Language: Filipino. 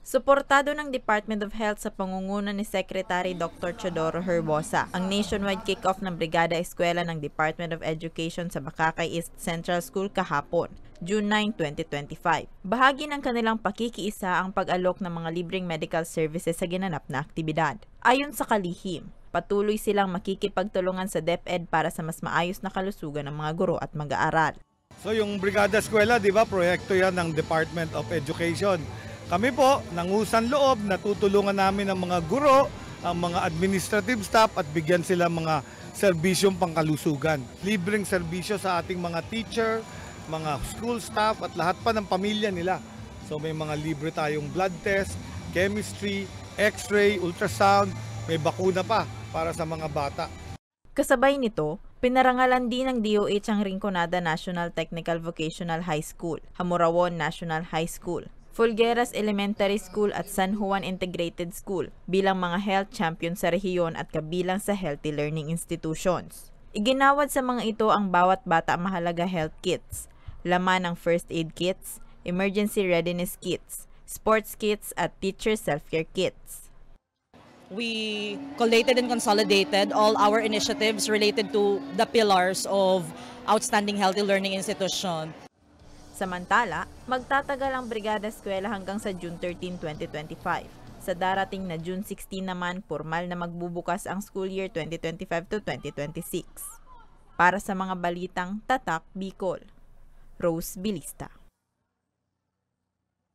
Suportado ng Department of Health sa pangunguna ni Secretary Dr. Teodoro Herbosa ang nationwide kick-off ng Brigada Eskwela ng Department of Education sa Bakakay East Central School kahapon, June 9, 2025. Bahagi ng kanilang pakikiisa ang pag-alok ng mga libreng medical services sa ginanap na aktibidad. Ayon sa kalihim, patuloy silang makikipagtulungan sa DepEd para sa mas maayos na kalusugan ng mga guro at mag-aaral. So yung Brigada Eskwela, di ba, proyekto yan ng Department of Education. Kami po, nangusan loob, natutulungan namin ang mga guro, ang mga administrative staff at bigyan sila mga serbisyong pangkalusugan. Libreng serbisyo sa ating mga teacher, mga school staff at lahat pa ng pamilya nila. So may mga libre tayong blood test, chemistry, x-ray, ultrasound, may bakuna pa para sa mga bata. Kasabay nito, pinarangalan din ng DOH ang Rinconada National Technical Vocational High School, Hamurawon National High School, Fulgueras Elementary School at San Juan Integrated School bilang mga health champion sa rehiyon at kabilang sa healthy learning institutions. Iginawad sa mga ito ang bawat bata mahalaga health kits, laman ng first aid kits, emergency readiness kits, sports kits at teacher self-care kits. We collated and consolidated all our initiatives related to the pillars of outstanding healthy learning institution. Samantala, magtatagal ang Brigada Eskwela hanggang sa June 13, 2025. Sa darating na June 16 naman, formal na magbubukas ang school year 2025 to 2026. Para sa mga balitang Tatak Bicol, Rose Bilista.